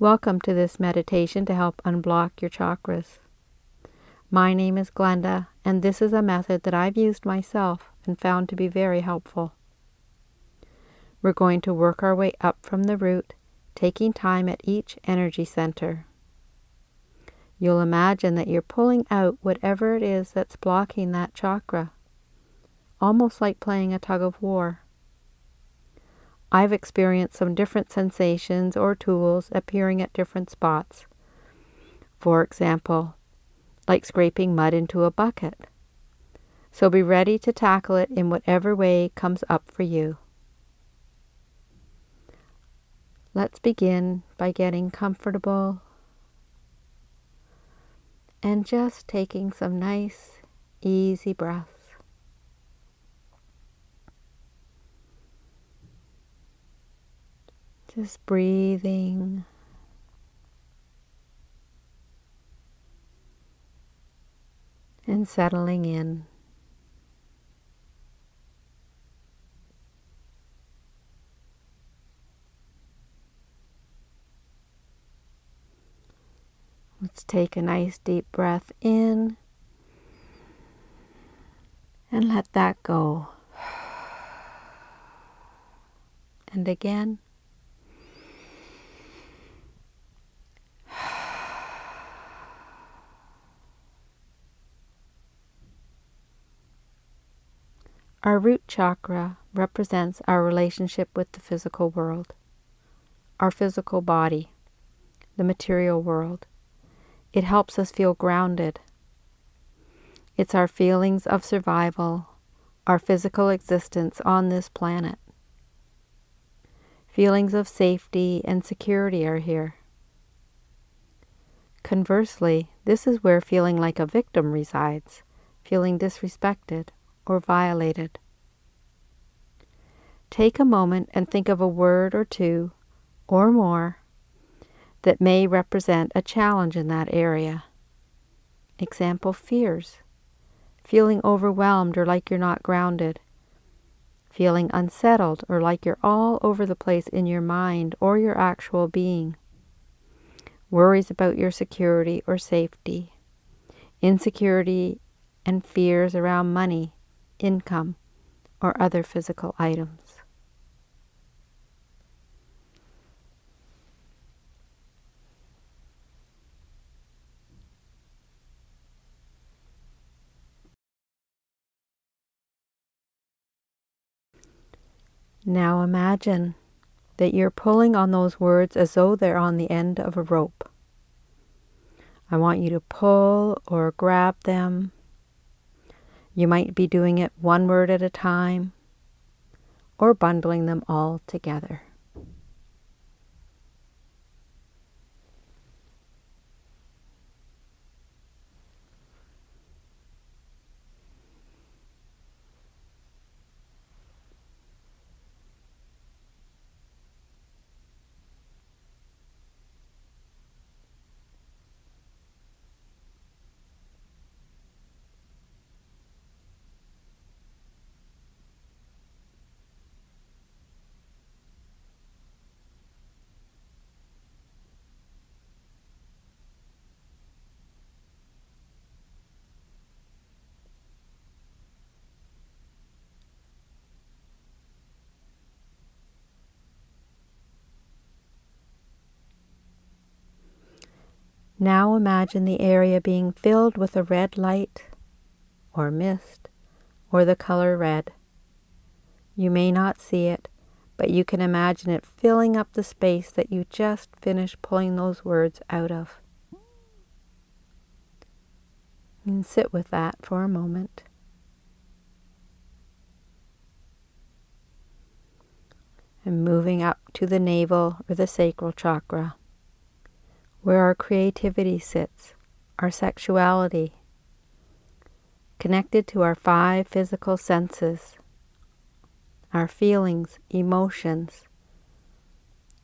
Welcome to this meditation to help unblock your chakras. My name is Glenda, and this is a method that I've used myself and found to be very helpful. We're going to work our way up from the root, taking time at each energy center. You'll imagine that you're pulling out whatever it is that's blocking that chakra, almost like playing a tug of war. I've experienced some different sensations or tools appearing at different spots. For example, like scraping mud into a bucket. So be ready to tackle it in whatever way comes up for you. Let's begin by getting comfortable and just taking some nice, easy breaths. Just breathing and settling in. Let's take a nice deep breath in and let that go. And again. Our root chakra represents our relationship with the physical world, our physical body, the material world. It helps us feel grounded. It's our feelings of survival, our physical existence on this planet. Feelings of safety and security are here. Conversely, this is where feeling like a victim resides, feeling disrespected or violated. Take a moment and think of a word or two, or more, that may represent a challenge in that area. Example, fears. Feeling overwhelmed or like you're not grounded. Feeling unsettled or like you're all over the place in your mind or your actual being. Worries about your security or safety. Insecurity and fears around money, income, or other physical items. Now imagine that you're pulling on those words as though they're on the end of a rope. I want you to pull or grab them. You might be doing it one word at a time or bundling them all together. Now imagine the area being filled with a red light or mist or the color red. You may not see it, but you can imagine it filling up the space that you just finished pulling those words out of. And sit with that for a moment. And moving up to the navel or the sacral chakra, where our creativity sits, our sexuality, connected to our 5 physical senses, our feelings, emotions,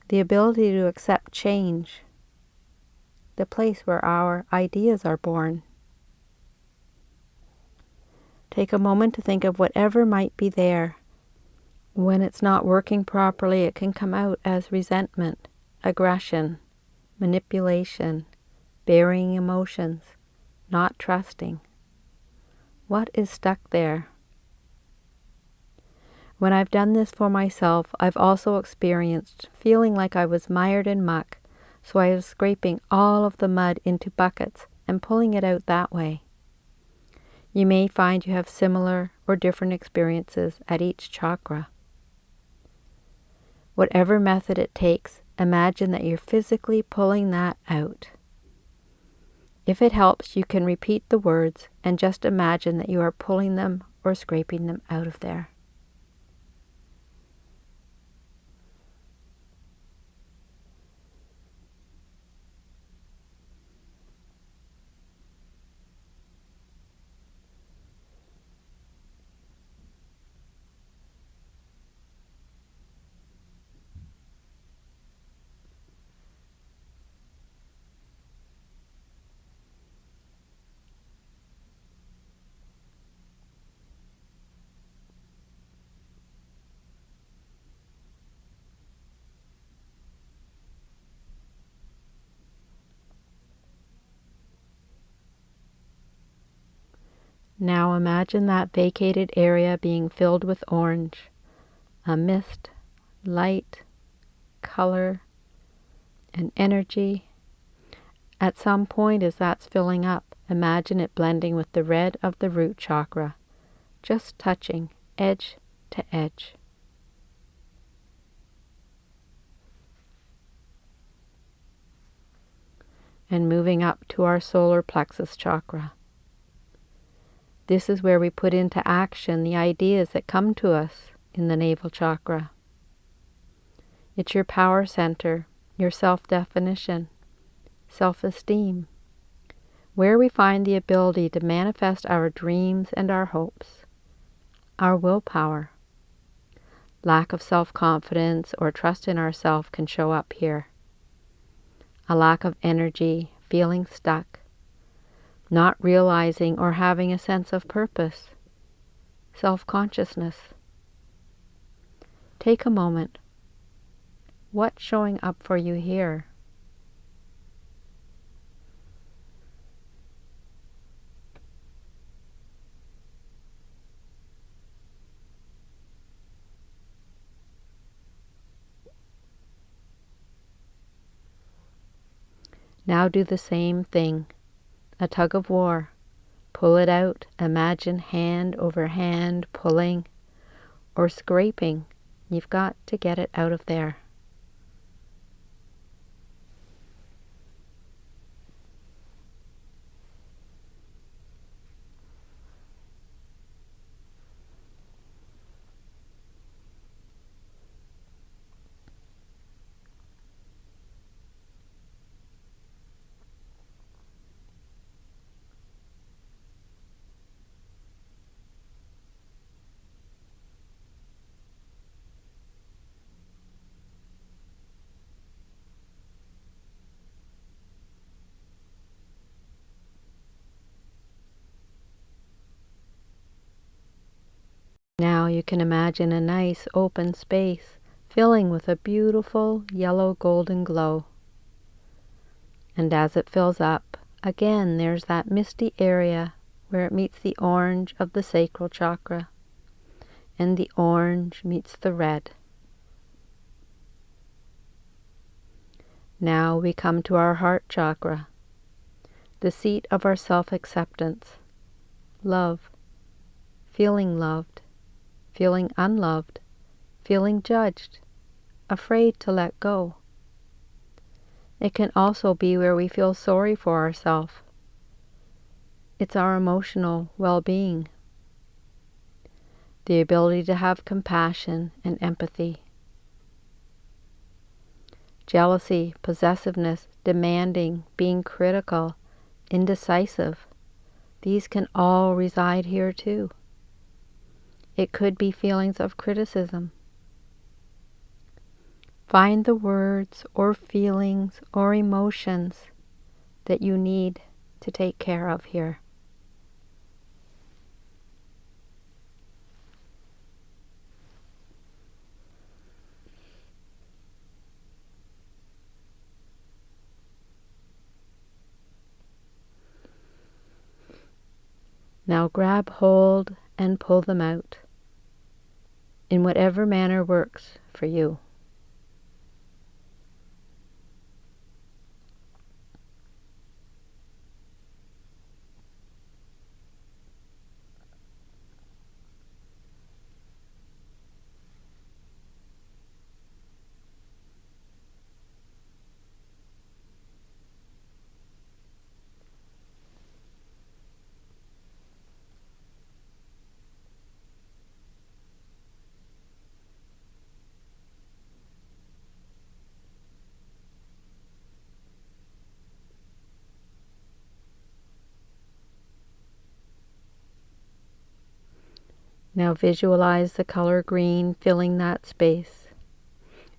the ability to accept change, the place where our ideas are born. Take a moment to think of whatever might be there. When it's not working properly, it can come out as resentment, aggression, manipulation, burying emotions, not trusting. What is stuck there? When I've done this for myself, I've also experienced feeling like I was mired in muck, so I was scraping all of the mud into buckets and pulling it out that way. You may find you have similar or different experiences at each chakra. Whatever method it takes, imagine that you're physically pulling that out. If it helps, you can repeat the words and just imagine that you are pulling them or scraping them out of there. Now imagine that vacated area being filled with orange, a mist, light, color, and energy. At some point as that's filling up, imagine it blending with the red of the root chakra, just touching edge to edge. And moving up to our solar plexus chakra. This is where we put into action the ideas that come to us in the navel chakra. It's your power center, your self-definition, self-esteem, where we find the ability to manifest our dreams and our hopes, our willpower. Lack of self-confidence or trust in ourselves can show up here. A lack of energy, feeling stuck, not realizing or having a sense of purpose, self-consciousness. Take a moment. What's showing up for you here? Now do the same thing. A tug of war. Pull it out. Imagine hand over hand pulling or scraping. You've got to get it out of there. Now you can imagine a nice open space filling with a beautiful yellow golden glow. And as it fills up, again there's that misty area where it meets the orange of the sacral chakra, and the orange meets the red. Now we come to our heart chakra, the seat of our self-acceptance, love, feeling loved, feeling unloved, feeling judged, afraid to let go. It can also be where we feel sorry for ourselves. It's our emotional well-being, the ability to have compassion and empathy. Jealousy, possessiveness, demanding, being critical, indecisive, these can all reside here too. It could be feelings of criticism. Find the words or feelings or emotions that you need to take care of here. Now grab hold and pull them out in whatever manner works for you. Now visualize the color green filling that space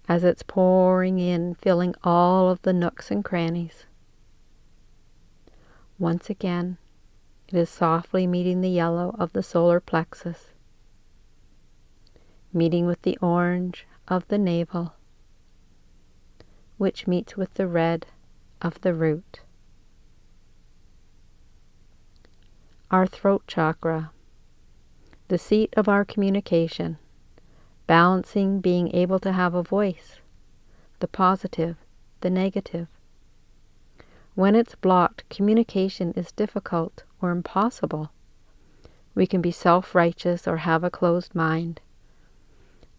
as it's pouring in, filling all of the nooks and crannies. Once again, it is softly meeting the yellow of the solar plexus, meeting with the orange of the navel, which meets with the red of the root. Our throat chakra, the seat of our communication, balancing being able to have a voice, the positive, the negative. When it's blocked, communication is difficult or impossible. We can be self-righteous or have a closed mind,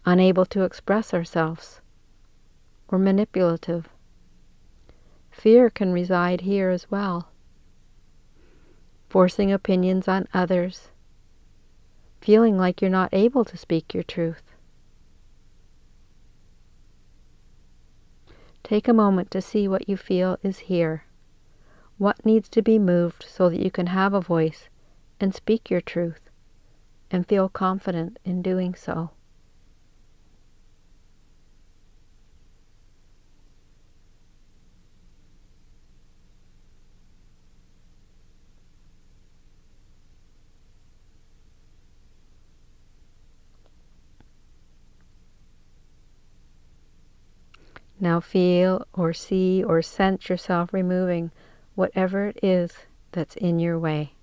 unable to express ourselves, or manipulative. Fear can reside here as well, forcing opinions on others, feeling like you're not able to speak your truth. Take a moment to see what you feel is here. What needs to be moved so that you can have a voice and speak your truth and feel confident in doing so. Now feel or see or sense yourself removing whatever it is that's in your way.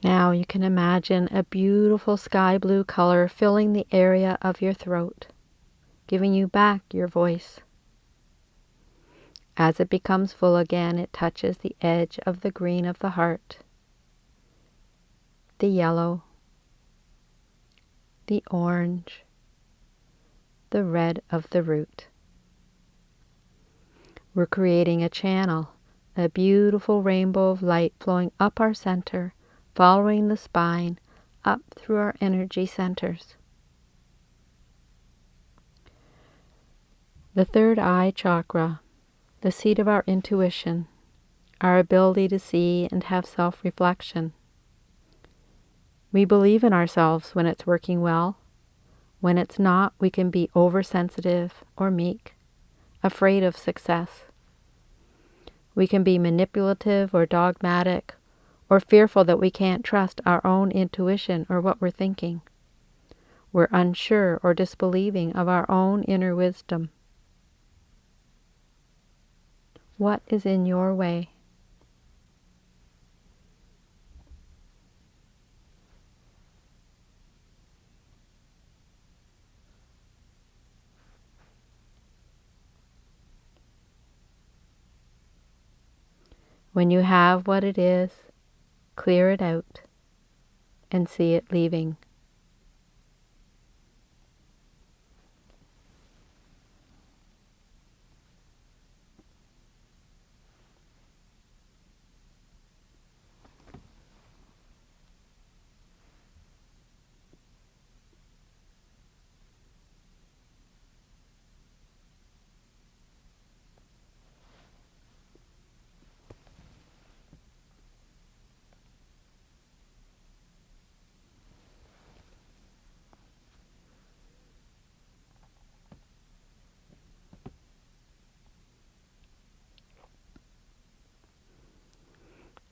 Now you can imagine a beautiful sky blue color filling the area of your throat, giving you back your voice. As it becomes full again, it touches the edge of the green of the heart, the yellow, the orange, the red of the root. We're creating a channel, a beautiful rainbow of light flowing up our center, following the spine, up through our energy centers. The third eye chakra, the seat of our intuition, our ability to see and have self-reflection. We believe in ourselves when it's working well. When it's not, we can be oversensitive or meek, afraid of success. We can be manipulative or dogmatic, or fearful that we can't trust our own intuition or what we're thinking. We're unsure or disbelieving of our own inner wisdom. What is in your way? When you have what it is, clear it out and see it leaving.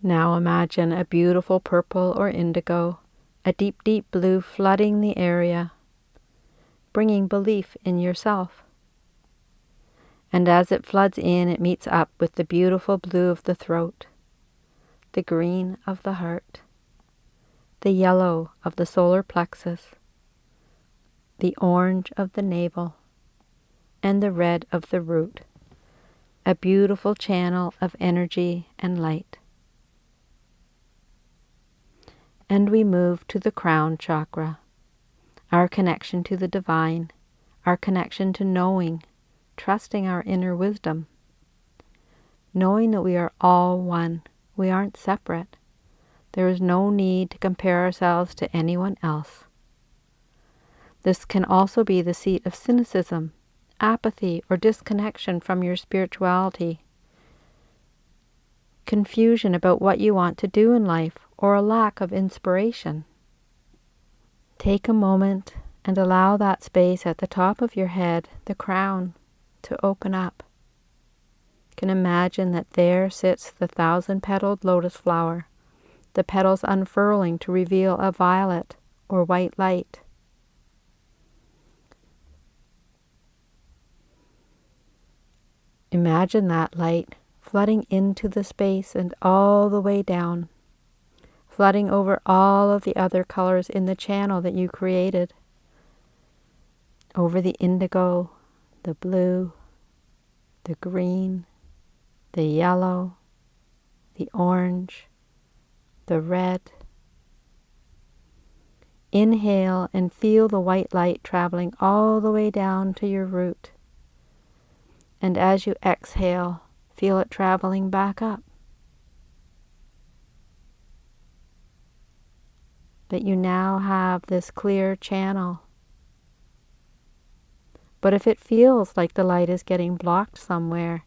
Now imagine a beautiful purple or indigo, a deep, deep blue flooding the area, bringing belief in yourself. And as it floods in, it meets up with the beautiful blue of the throat, the green of the heart, the yellow of the solar plexus, the orange of the navel, and the red of the root, a beautiful channel of energy and light. And we move to the crown chakra, our connection to the divine, our connection to knowing, trusting our inner wisdom, knowing that we are all one, we aren't separate. There is no need to compare ourselves to anyone else. This can also be the seat of cynicism, apathy, or disconnection from your spirituality, confusion about what you want to do in life, or a lack of inspiration. Take a moment and allow that space at the top of your head, the crown, to open up. You can imagine that there sits the 1,000-petaled lotus flower, the petals unfurling to reveal a violet or white light. Imagine that light flooding into the space and all the way down, flooding over all of the other colors in the channel that you created, over the indigo, the blue, the green, the yellow, the orange, the red. Inhale and feel the white light traveling all the way down to your root. And as you exhale, feel it traveling back up. That you now have this clear channel. But if it feels like the light is getting blocked somewhere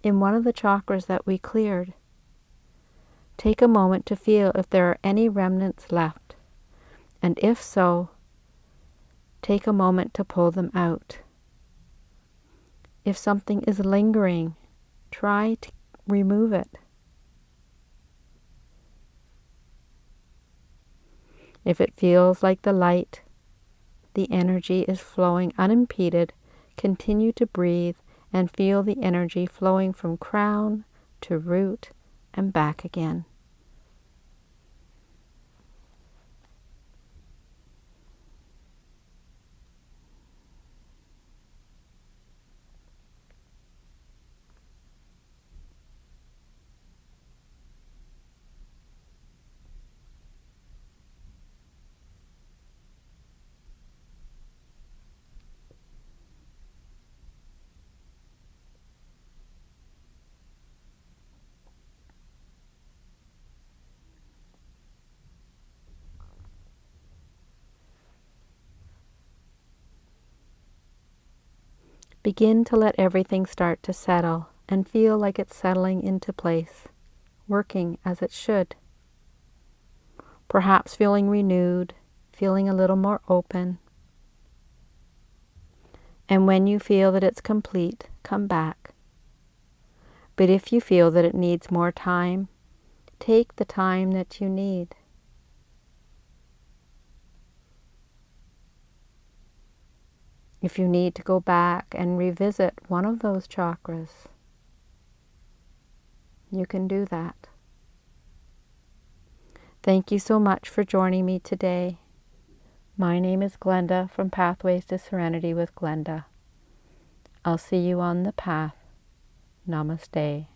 in one of the chakras that we cleared, take a moment to feel if there are any remnants left. And if so, take a moment to pull them out. If something is lingering, try to remove it. If it feels like the light, the energy is flowing unimpeded, continue to breathe and feel the energy flowing from crown to root and back again. Begin to let everything start to settle and feel like it's settling into place, working as it should. Perhaps feeling renewed, feeling a little more open. And when you feel that it's complete, come back. But if you feel that it needs more time, take the time that you need. If you need to go back and revisit one of those chakras, you can do that. Thank you so much for joining me today. My name is Glenda from Pathways to Serenity with Glenda. I'll see you on the path. Namaste.